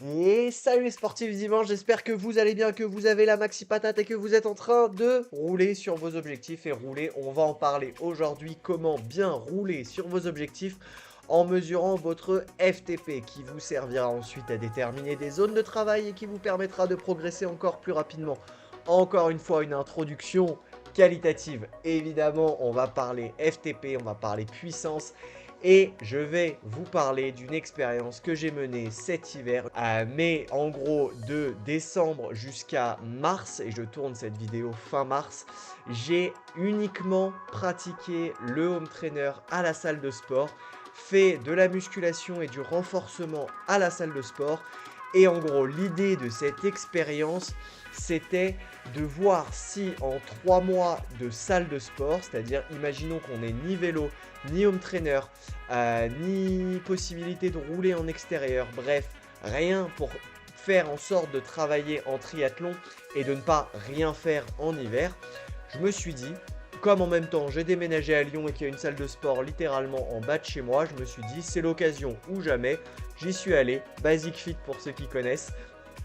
Et salut les sportifs dimanche, j'espère que vous allez bien, que vous avez la maxi patate et que vous êtes en train de rouler sur vos objectifs. Et rouler, on va en parler aujourd'hui, comment bien rouler sur vos objectifs en mesurant votre FTP qui vous servira ensuite à déterminer des zones de travail et qui vous permettra de progresser encore plus rapidement. Encore une fois, une introduction qualitative. Évidemment, on va parler FTP, on va parler puissance et je vais vous parler d'une expérience que j'ai menée cet hiver, mais en gros de décembre jusqu'à mars, et je tourne cette vidéo fin mars. J'ai uniquement pratiqué le home trainer à la salle de sport, fait de la musculation et du renforcement à la salle de sport. Et en gros, l'idée de cette expérience, c'était de voir si en 3 mois de salle de sport, c'est-à-dire imaginons qu'on n'ait ni vélo, ni home trainer, ni possibilité de rouler en extérieur, bref, rien pour faire en sorte de travailler en triathlon et de ne pas rien faire en hiver. Je me suis dit, comme en même temps j'ai déménagé à Lyon et qu'il y a une salle de sport littéralement en bas de chez moi, je me suis dit c'est l'occasion ou jamais. J'y suis allé, Basic Fit pour ceux qui connaissent,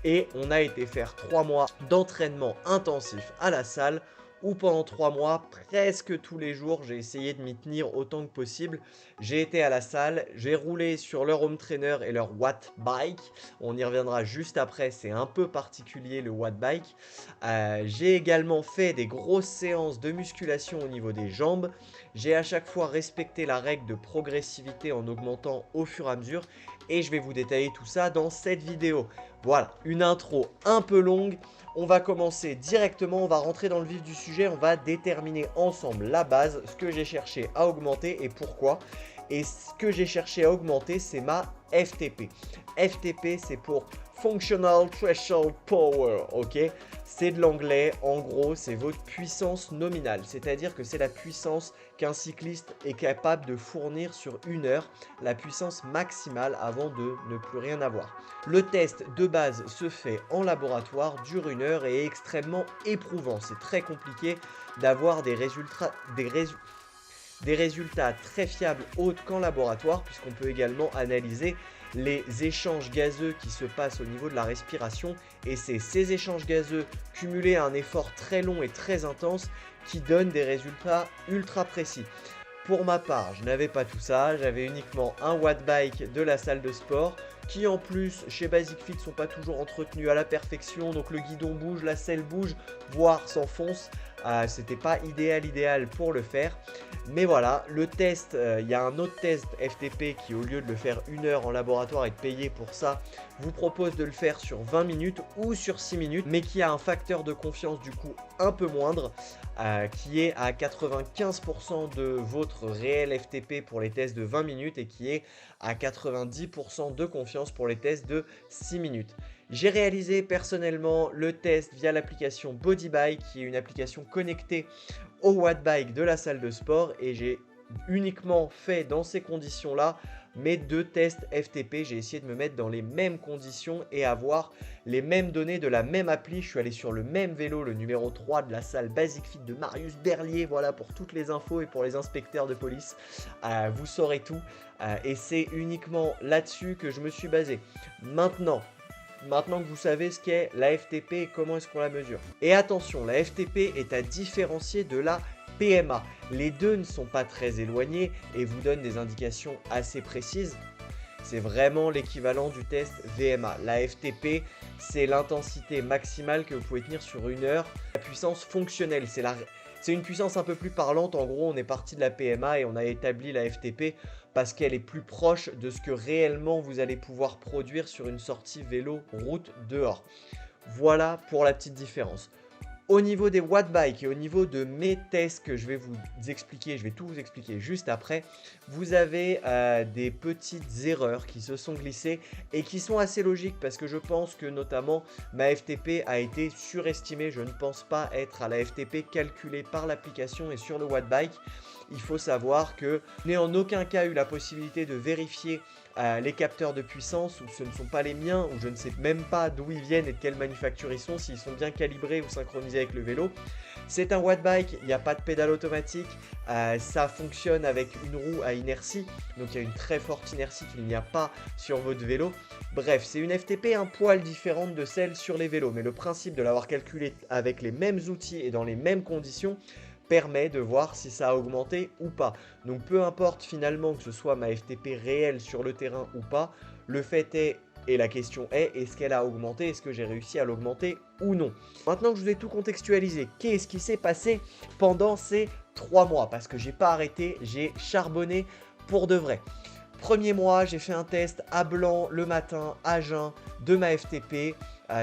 et on a été faire 3 mois d'entraînement intensif à la salle où pendant 3 mois, presque tous les jours, j'ai essayé de m'y tenir autant que possible. J'ai été à la salle, j'ai roulé sur leur home trainer et leur watt bike. On y reviendra juste après, c'est un peu particulier le watt bike. J'ai également fait des grosses séances de musculation au niveau des jambes. J'ai à chaque fois respecté la règle de progressivité en augmentant au fur et à mesure. Et je vais vous détailler tout ça dans cette vidéo. Voilà, une intro un peu longue. On va commencer directement, on va rentrer dans le vif du sujet, on va déterminer ensemble la base, ce que j'ai cherché à augmenter et pourquoi. Et ce que j'ai cherché à augmenter, c'est ma FTP. FTP, c'est pour Functional Threshold Power, ok? C'est de l'anglais, en gros, c'est votre puissance nominale. C'est-à-dire que c'est la puissance qu'un cycliste est capable de fournir sur une heure, la puissance maximale avant de ne plus rien avoir. Le test de base se fait en laboratoire, dure une heure et est extrêmement éprouvant. C'est très compliqué d'avoir des résultats très fiables autres qu'en laboratoire, puisqu'on peut également analyser les échanges gazeux qui se passent au niveau de la respiration, et c'est ces échanges gazeux cumulés à un effort très long et très intense qui donnent des résultats ultra précis. Pour ma part, je n'avais pas tout ça, j'avais uniquement un watt bike de la salle de sport qui en plus chez Basic Fit sont pas toujours entretenus à la perfection, donc le guidon bouge, la selle bouge, voire s'enfonce. C'était pas idéal pour le faire. Mais voilà, le test, il y a un autre test FTP qui, au lieu de le faire une heure en laboratoire et de payer pour ça, vous propose de le faire sur 20 minutes ou sur 6 minutes, mais qui a un facteur de confiance du coup un peu moindre, qui est à 95% de votre réel FTP pour les tests de 20 minutes et qui est à 90% de confiance pour les tests de 6 minutes. J'ai réalisé personnellement le test via l'application BodyBike, qui est une application connectée au wattbike de la salle de sport, et j'ai uniquement fait dans ces conditions-là mes 2 tests FTP. J'ai essayé de me mettre dans les mêmes conditions et avoir les mêmes données de la même appli. Je suis allé sur le même vélo, le numéro 3 de la salle Basic Fit de Marius Berlier. Voilà pour toutes les infos et pour les inspecteurs de police. Vous saurez tout. Et c'est uniquement là-dessus que je me suis basé. Maintenant que vous savez ce qu'est la FTP et comment est-ce qu'on la mesure. Et attention, la FTP est à différencier de la PMA. Les deux ne sont pas très éloignés et vous donnent des indications assez précises. C'est vraiment l'équivalent du test VMA. La FTP, c'est l'intensité maximale que vous pouvez tenir sur une heure. La puissance fonctionnelle, c'est une puissance un peu plus parlante. En gros, on est parti de la PMA et on a établi la FTP parce qu'elle est plus proche de ce que réellement vous allez pouvoir produire sur une sortie vélo route dehors. Voilà pour la petite différence. Au niveau des watt bike et au niveau de mes tests que je vais vous expliquer, je vais tout vous expliquer juste après, vous avez des petites erreurs qui se sont glissées et qui sont assez logiques parce que je pense que notamment ma FTP a été surestimée. Je ne pense pas être à la FTP calculée par l'application et sur le watt bike. Il faut savoir que je n'ai en aucun cas eu la possibilité de vérifier les capteurs de puissance, où ce ne sont pas les miens, où je ne sais même pas d'où ils viennent et de quelle manufacture ils sont, s'ils sont bien calibrés ou synchronisés avec le vélo. C'est un watt bike, il n'y a pas de pédale automatique, ça fonctionne avec une roue à inertie, donc il y a une très forte inertie qu'il n'y a pas sur votre vélo. Bref, c'est une FTP un poil différente de celle sur les vélos, mais le principe de l'avoir calculé avec les mêmes outils et dans les mêmes conditions permet de voir si ça a augmenté ou pas. Donc peu importe finalement que ce soit ma FTP réelle sur le terrain ou pas, le fait est, et la question est-ce qu'elle a augmenté? Est-ce que j'ai réussi à l'augmenter ou non? Maintenant que je vous ai tout contextualisé, qu'est-ce qui s'est passé pendant ces 3 mois? Parce que j'ai pas arrêté, j'ai charbonné pour de vrai. Premier mois, j'ai fait un test à blanc le matin, à jeun, de ma FTP.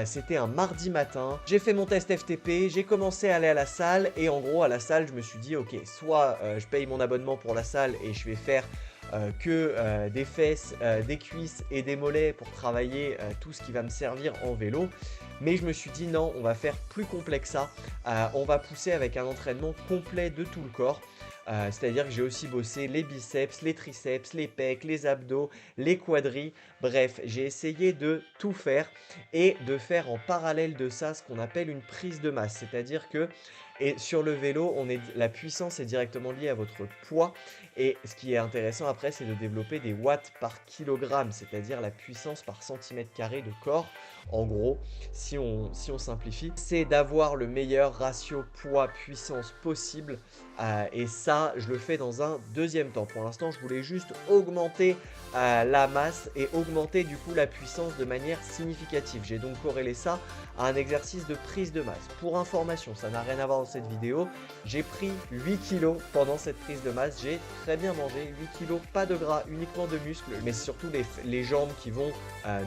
C'était un mardi matin. J'ai fait mon test FTP, j'ai commencé à aller à la salle. Et en gros, à la salle, je me suis dit, ok, soit je paye mon abonnement pour la salle et je vais faire des fesses, des cuisses et des mollets pour travailler tout ce qui va me servir en vélo. Mais je me suis dit, non, on va faire plus complet que ça. On va pousser avec un entraînement complet de tout le corps. C'est-à-dire que j'ai aussi bossé les biceps, les triceps, les pecs, les abdos, les quadris. Bref, j'ai essayé de tout faire et de faire en parallèle de ça ce qu'on appelle une prise de masse. C'est-à-dire que sur le vélo, la puissance est directement liée à votre poids. Et ce qui est intéressant après, c'est de développer des watts par kilogramme, c'est-à-dire la puissance par centimètre carré de corps. En gros, si on simplifie, c'est d'avoir le meilleur ratio poids-puissance possible. Et ça, je le fais dans un deuxième temps. Pour l'instant, je voulais juste augmenter la masse et augmenter du coup la puissance de manière significative. J'ai donc corrélé ça à un exercice de prise de masse. Pour information, ça n'a rien à voir dans cette vidéo, j'ai pris 8 kilos pendant cette prise de masse. J'ai très bien mangé, 8 kilos, pas de gras, uniquement de muscles, mais c'est surtout les jambes qui vont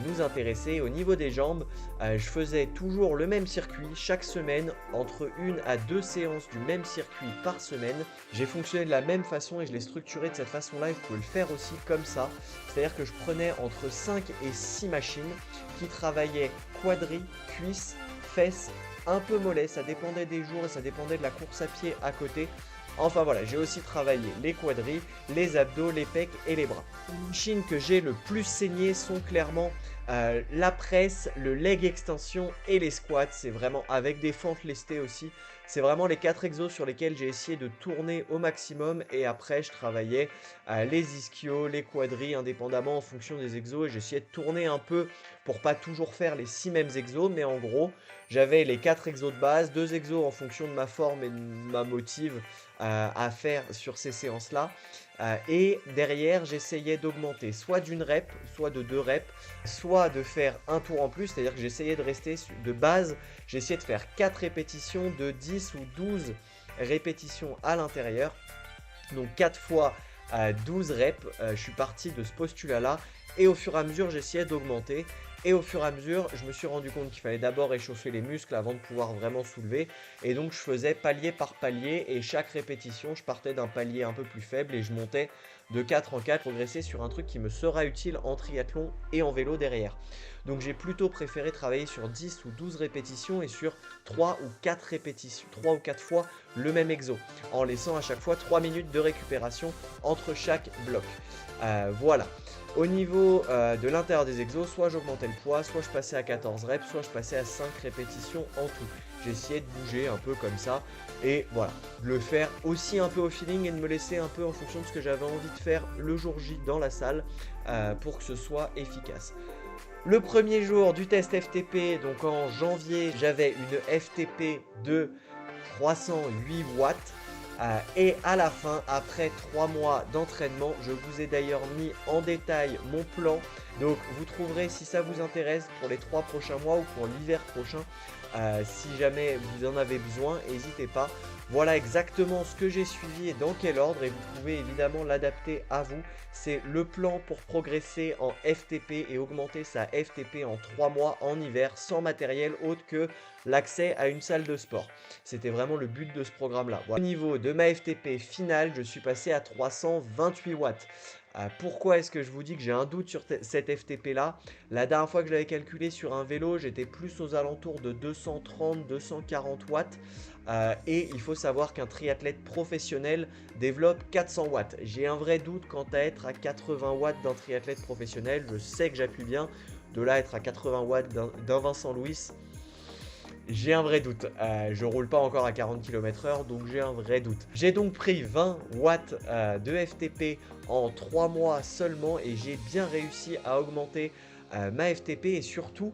nous intéresser. Au niveau des jambes, je faisais toujours le même circuit chaque semaine, entre 1 à 2 séances du même circuit par semaine. J'ai fonctionné de la même façon et je l'ai structuré de cette façon-là, et vous pouvez le faire aussi comme ça. C'est-à-dire que je prenais entre 5 et 6 machines qui travaillaient quadri, cuisses, fesses, un peu mollets, ça dépendait des jours et ça dépendait de la course à pied à côté. Enfin voilà, j'ai aussi travaillé les quadris, les abdos, les pecs et les bras. Les machines que j'ai le plus saigné sont clairement la presse, le leg extension et les squats. C'est vraiment avec des fentes lestées aussi. C'est vraiment les 4 exos sur lesquels j'ai essayé de tourner au maximum. Et après, je travaillais les ischios, les quadris, indépendamment en fonction des exos. Et j'essayais de tourner un peu pour pas toujours faire les 6 mêmes exos. Mais en gros, j'avais les 4 exos de base, 2 exos en fonction de ma forme et de ma motive à faire sur ces séances-là. Et derrière, j'essayais d'augmenter soit d'une rep, soit de 2 reps, soit de faire un tour en plus, c'est-à-dire que j'essayais de rester de base, j'essayais de faire 4 répétitions de 10 ou 12 répétitions à l'intérieur, donc 4 fois 12 reps, je suis parti de ce postulat-là, et au fur et à mesure, j'essayais d'augmenter. Et au fur et à mesure, je me suis rendu compte qu'il fallait d'abord réchauffer les muscles avant de pouvoir vraiment soulever. Et donc, je faisais palier par palier. Et chaque répétition, je partais d'un palier un peu plus faible et je montais de 4 en 4, progresser sur un truc qui me sera utile en triathlon et en vélo derrière. Donc, j'ai plutôt préféré travailler sur 10 ou 12 répétitions et sur 3 ou 4 répétitions, 3 ou 4 fois le même exo, en laissant à chaque fois 3 minutes de récupération entre chaque bloc. Voilà. Au niveau de l'intérieur des exos, soit j'augmentais le poids, soit je passais à 14 reps, soit je passais à 5 répétitions en tout. J'essayais de bouger un peu comme ça et voilà, de le faire aussi un peu au feeling et de me laisser un peu en fonction de ce que j'avais envie de faire le jour J dans la salle pour que ce soit efficace. Le premier jour du test FTP, donc en janvier, j'avais une FTP de 308 watts. Et à la fin, après 3 mois d'entraînement, je vous ai d'ailleurs mis en détail mon plan. Donc vous trouverez, si ça vous intéresse, pour les 3 prochains mois ou pour l'hiver prochain, si jamais vous en avez besoin, n'hésitez pas. Voilà exactement ce que j'ai suivi et dans quel ordre, et vous pouvez évidemment l'adapter à vous. C'est le plan pour progresser en FTP et augmenter sa FTP en 3 mois en hiver sans matériel autre que l'accès à une salle de sport. C'était vraiment le but de ce programme-là. Voilà. Au niveau de ma FTP finale, je suis passé à 328 watts. Pourquoi est-ce que je vous dis que j'ai un doute sur cette FTP-là? La dernière fois que je l'avais calculé sur un vélo, j'étais plus aux alentours de 230-240 watts. Et il faut savoir qu'un triathlète professionnel développe 400 watts. J'ai un vrai doute quant à être à 80 watts d'un triathlète professionnel. Je sais que j'appuie bien. De là être à 80 watts d'un Vincent Louis, j'ai un vrai doute. Je roule pas encore à 40 km/h, donc j'ai un vrai doute. J'ai donc pris 20 watts de FTP en 3 mois seulement et j'ai bien réussi à augmenter ma FTP et surtout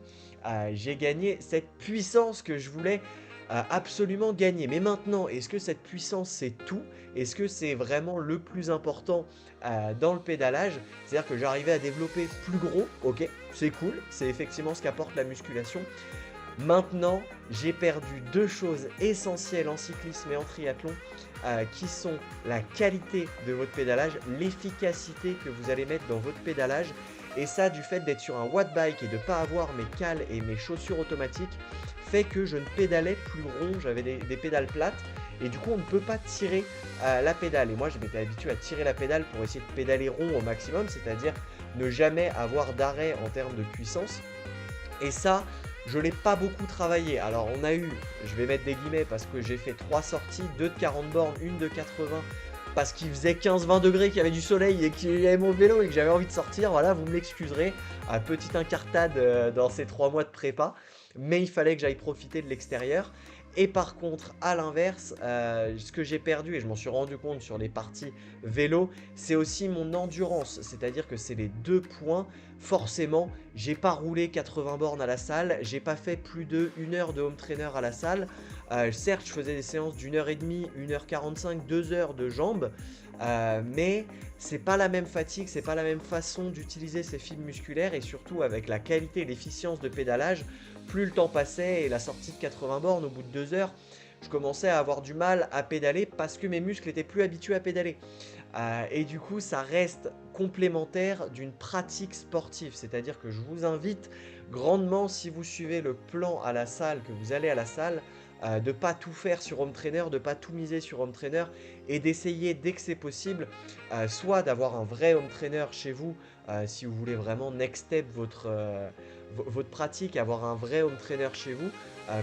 j'ai gagné cette puissance que je voulais absolument gagner. Mais maintenant, est-ce que cette puissance c'est tout? Est-ce que c'est vraiment le plus important dans le pédalage? C'est-à-dire que j'arrivais à développer plus gros, ok, c'est cool, c'est effectivement ce qu'apporte la musculation. Maintenant, j'ai perdu deux choses essentielles en cyclisme et en triathlon qui sont la qualité de votre pédalage, l'efficacité que vous allez mettre dans votre pédalage. Et ça, du fait d'être sur un watt bike et de ne pas avoir mes cales et mes chaussures automatiques, fait que je ne pédalais plus rond, j'avais des pédales plates. Et du coup, on ne peut pas tirer la pédale. Et moi, je m'étais habitué à tirer la pédale pour essayer de pédaler rond au maximum, c'est-à-dire ne jamais avoir d'arrêt en termes de puissance. Et ça, je ne l'ai pas beaucoup travaillé. Alors on a eu, je vais mettre des guillemets parce que j'ai fait 3 sorties, 2 de 40 bornes, une de 80 parce qu'il faisait 15-20 degrés, qu'il y avait du soleil et qu'il y avait mon vélo et que j'avais envie de sortir. Voilà, vous me l'excuserez. Petite incartade dans ces 3 mois de prépa. Mais il fallait que j'aille profiter de l'extérieur. Et par contre, à l'inverse, ce que j'ai perdu, et je m'en suis rendu compte sur les parties vélo, c'est aussi mon endurance. C'est-à-dire que c'est les deux points. Forcément, j'ai pas roulé 80 bornes à la salle, j'ai pas fait plus de 1 heure de home trainer à la salle. Certes, je faisais des séances d'1h30, 1h45, 2 heures de jambes. Mais c'est pas la même fatigue, c'est pas la même façon d'utiliser ces fibres musculaires et surtout avec la qualité et l'efficience de pédalage, plus le temps passait et la sortie de 80 bornes au bout de 2 heures, je commençais à avoir du mal à pédaler parce que mes muscles étaient plus habitués à pédaler. Et du coup, ça reste complémentaire d'une pratique sportive, c'est-à-dire que je vous invite grandement, si vous suivez le plan à la salle, que vous allez à la salle, de ne pas tout faire sur home trainer, de ne pas tout miser sur home trainer et d'essayer dès que c'est possible, soit d'avoir un vrai home trainer chez vous, si vous voulez vraiment next step votre pratique, avoir un vrai home trainer chez vous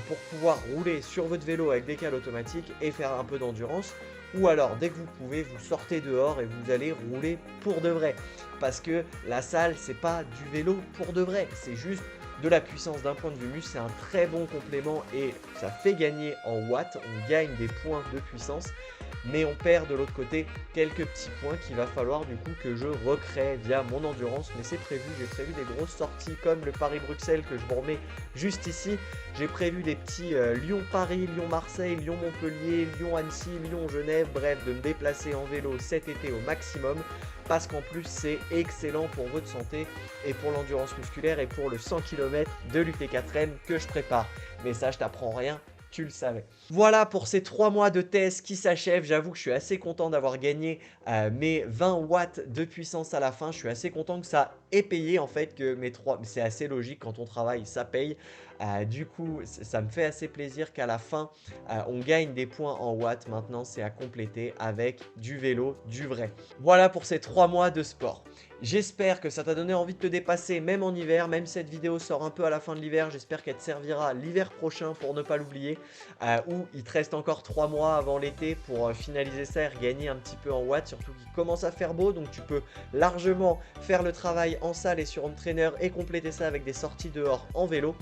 pour pouvoir rouler sur votre vélo avec des cales automatiques et faire un peu d'endurance. Ou alors, dès que vous pouvez, vous sortez dehors et vous allez rouler pour de vrai. Parce que la salle, c'est pas du vélo pour de vrai, c'est juste de la puissance d'un point de vue muscle. C'est un très bon complément et ça fait gagner en watts, on gagne des points de puissance. Mais on perd de l'autre côté quelques petits points qu'il va falloir du coup que je recrée via mon endurance. Mais c'est prévu, j'ai prévu des grosses sorties comme le Paris-Bruxelles que je vous remets juste ici. J'ai prévu des petits Lyon-Paris, Lyon-Marseille, Lyon-Montpellier, Lyon-Annecy, Lyon-Genève. Bref, de me déplacer en vélo cet été au maximum. Parce qu'en plus c'est excellent pour votre santé et pour l'endurance musculaire et pour le 100 km de l'UT4M que je prépare. Mais ça, je t'apprends rien. Tu le savais. Voilà pour ces 3 mois de test qui s'achèvent. J'avoue que je suis assez content d'avoir gagné mes 20 watts de puissance à la fin. Je suis assez content que ça ait payé en fait, que mes 3... C'est assez logique quand on travaille, ça paye. Du coup, ça me fait assez plaisir qu'à la fin, on gagne des points en watts. Maintenant, c'est à compléter avec du vélo, du vrai. Voilà pour ces 3 mois de sport. J'espère que ça t'a donné envie de te dépasser, même en hiver, même si cette vidéo sort un peu à la fin de l'hiver. J'espère qu'elle te servira l'hiver prochain pour ne pas l'oublier. Où il te reste encore 3 mois avant l'été pour finaliser ça et regagner un petit peu en watts. Surtout qu'il commence à faire beau, donc tu peux largement faire le travail en salle et sur home trainer et compléter ça avec des sorties dehors en vélo.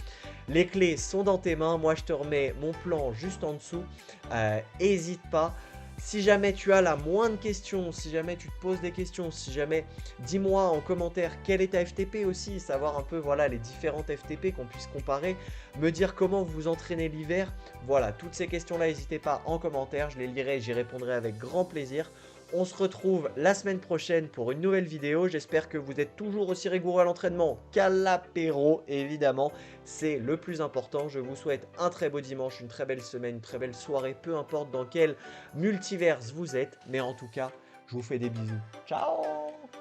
Les clés sont dans tes mains, moi je te remets mon plan juste en dessous, n'hésite pas. Si jamais tu as la moindre question, si jamais tu te poses des questions, si jamais, dis-moi en commentaire quelle est ta FTP aussi, savoir un peu voilà les différentes FTP qu'on puisse comparer, me dire comment vous entraînez l'hiver. Voilà, toutes ces questions-là, n'hésitez pas en commentaire, je les lirai et j'y répondrai avec grand plaisir. On se retrouve la semaine prochaine pour une nouvelle vidéo. J'espère que vous êtes toujours aussi rigoureux à l'entraînement qu'à l'apéro, évidemment. C'est le plus important. Je vous souhaite un très beau dimanche, une très belle semaine, une très belle soirée, peu importe dans quel multiverse vous êtes. Mais en tout cas, je vous fais des bisous. Ciao!